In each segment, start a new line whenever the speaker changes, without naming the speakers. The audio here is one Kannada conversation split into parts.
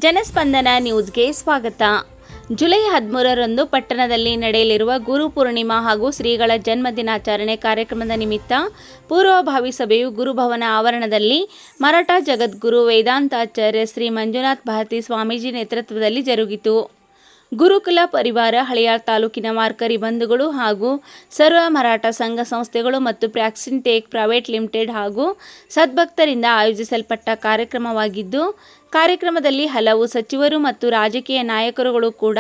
ಜನಸ್ಪಂದನ ನ್ಯೂಸ್ಗೆ ಸ್ವಾಗತ. ಜುಲೈ 13ರಂದು ಪಟ್ಟಣದಲ್ಲಿ ನಡೆಯಲಿರುವ ಗುರು ಪೂರ್ಣಿಮಾ ಹಾಗೂ ಶ್ರೀಗಳ ಜನ್ಮ ದಿನಾಚರಣೆ ಕಾರ್ಯಕ್ರಮದ ನಿಮಿತ್ತ ಪೂರ್ವಭಾವಿ ಸಭೆಯು ಗುರುಭವನ ಆವರಣದಲ್ಲಿ ಮರಾಠ ಜಗದ್ಗುರು ವೇದಾಂತಾಚಾರ್ಯ ಶ್ರೀ ಮಂಜುನಾಥ ಭಾರತಿ ಸ್ವಾಮೀಜಿ ನೇತೃತ್ವದಲ್ಲಿ ಜರುಗಿತು. ಗುರುಕುಲ ಪರಿವಾರ, ಹಳಿಯಾಳ್ ತಾಲೂಕಿನ ವಾರ್ಕರಿ ಬಂಧುಗಳು ಹಾಗೂ ಸರ್ವ ಮರಾಠ ಸಂಘ ಸಂಸ್ಥೆಗಳು ಮತ್ತು ಪ್ರಾಕ್ಸಿನ್ ಟೆಕ್ ಪ್ರೈವೇಟ್ ಲಿಮಿಟೆಡ್ ಹಾಗೂ ಸದ್ಭಕ್ತರಿಂದ ಆಯೋಜಿಸಲ್ಪಟ್ಟ ಕಾರ್ಯಕ್ರಮವಾಗಿದ್ದು, ಕಾರ್ಯಕ್ರಮದಲ್ಲಿ ಹಲವು ಸಚಿವರು ಮತ್ತು ರಾಜಕೀಯ ನಾಯಕರುಗಳು ಕೂಡ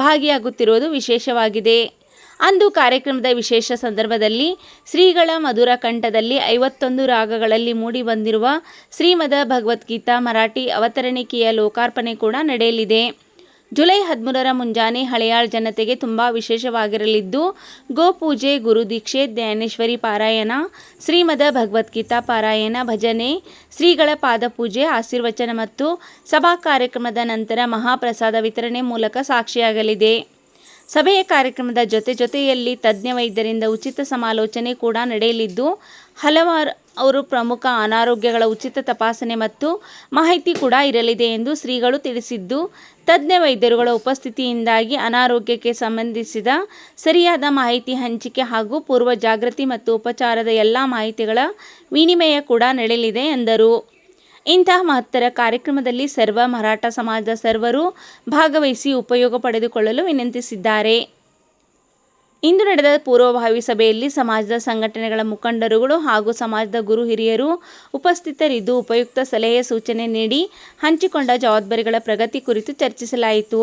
ಭಾಗಿಯಾಗುತ್ತಿರುವುದು ವಿಶೇಷವಾಗಿದೆ. ಅಂದು ಕಾರ್ಯಕ್ರಮದ ವಿಶೇಷ ಸಂದರ್ಭದಲ್ಲಿ ಶ್ರೀಗಳ ಮಧುರ ಕಂಠದಲ್ಲಿ 51 ರಾಗಗಳಲ್ಲಿ ಮೂಡಿಬಂದಿರುವ ಶ್ರೀಮದ್ ಭಗವದ್ಗೀತಾ ಮರಾಠಿ ಅವತರಣಿಕೆಯ ಲೋಕಾರ್ಪಣೆ ಕೂಡ ನಡೆಯಲಿದೆ. ಜುಲೈ 13ರ ಮುಂಜಾನೆ ಹಳೆಯಾಳ್ ಜನತೆಗೆ ತುಂಬ ವಿಶೇಷವಾಗಿರಲಿದ್ದು, ಗೋಪೂಜೆ, ಗುರುದೀಕ್ಷೆ, ಜ್ಞಾನೇಶ್ವರಿ ಪಾರಾಯಣ, ಶ್ರೀಮದ್ ಭಗವದ್ಗೀತಾ ಪಾರಾಯಣ, ಭಜನೆ, ಶ್ರೀಗಳ ಪಾದಪೂಜೆ, ಆಶೀರ್ವಚನ ಮತ್ತು ಸಭಾ ಕಾರ್ಯಕ್ರಮದ ನಂತರ ಮಹಾಪ್ರಸಾದ ವಿತರಣೆ ಮೂಲಕ ಸಾಕ್ಷಿಯಾಗಲಿದೆ. ಸಭೆಯ ಕಾರ್ಯಕ್ರಮದ ಜೊತೆಯಲ್ಲಿ ತಜ್ಞ ವೈದ್ಯರಿಂದ ಉಚಿತ ಸಮಾಲೋಚನೆ ಕೂಡ ನಡೆಯಲಿದ್ದು, ಹಲವಾರು ಪ್ರಮುಖ ಅನಾರೋಗ್ಯಗಳ ಉಚಿತ ತಪಾಸಣೆ ಮತ್ತು ಮಾಹಿತಿ ಕೂಡ ಇರಲಿದೆ ಎಂದು ಶ್ರೀಗಳು ತಿಳಿಸಿದ್ದು, ತಜ್ಞ ವೈದ್ಯರುಗಳ ಉಪಸ್ಥಿತಿಯಿಂದಾಗಿ ಅನಾರೋಗ್ಯಕ್ಕೆ ಸಂಬಂಧಿಸಿದ ಸರಿಯಾದ ಮಾಹಿತಿ ಹಂಚಿಕೆ ಹಾಗೂ ಪೂರ್ವ ಜಾಗೃತಿ ಮತ್ತು ಉಪಚಾರದ ಎಲ್ಲ ಮಾಹಿತಿಗಳ ವಿನಿಮಯ ಕೂಡ ನಡೆಯಲಿದೆ ಎಂದರು. ಇಂತಹ ಮಹತ್ತರ ಕಾರ್ಯಕ್ರಮದಲ್ಲಿ ಸರ್ವ ಮರಾಠ ಸಮಾಜದ ಸರ್ವರು ಭಾಗವಹಿಸಿ ಉಪಯೋಗ ಪಡೆದುಕೊಳ್ಳಲು ವಿನಂತಿಸಿದ್ದಾರೆ. ಇಂದು ನಡೆದ ಪೂರ್ವಭಾವಿ ಸಭೆಯಲ್ಲಿ ಸಮಾಜದ ಸಂಘಟನೆಗಳ ಮುಖಂಡರುಗಳು ಹಾಗೂ ಸಮಾಜದ ಗುರು ಹಿರಿಯರು ಉಪಸ್ಥಿತರಿದ್ದು, ಉಪಯುಕ್ತ ಸಲಹೆ ಸೂಚನೆ ನೀಡಿ ಹಂಚಿಕೊಂಡ ಜವಾಬ್ದಾರಿಗಳ ಪ್ರಗತಿ ಕುರಿತು ಚರ್ಚಿಸಲಾಯಿತು.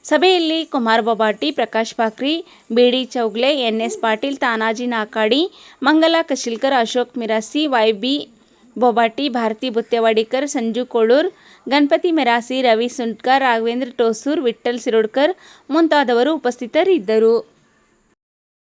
ಸಭೆಯಲ್ಲಿ ಕುಮಾರ್ ಬೊಬಾಟಿ, ಪ್ರಕಾಶ್ ಪಾಕ್ರಿ, ಬಿಡಿ ಚೌಗ್ಲೆ, ಎನ್.ಎಸ್. ಪಾಟೀಲ್, ತಾನಾಜಿ ನಾಕಾಡಿ, ಮಂಗಲಾ ಕಶಿಲ್ಕರ್, ಅಶೋಕ್ ಮಿರಾಸಿ, ವೈ.ಬಿ. ಬೊಬಾಟಿ, ಭಾರತಿ ಬುತ್ತೆವಾಡಿಕರ್, ಸಂಜು ಕೋಳೂರ್, ಗಣಪತಿ ಮೆರಾಸಿ, ರವಿ ಸುಂಟ್ಕರ್, ರಾಘವೇಂದ್ರ ಟೋಸೂರ್, ವಿಠ್ಠಲ್ ಸಿರೋಡ್ಕರ್ ಮುಂತಾದವರು ಉಪಸ್ಥಿತರಿದ್ದರು.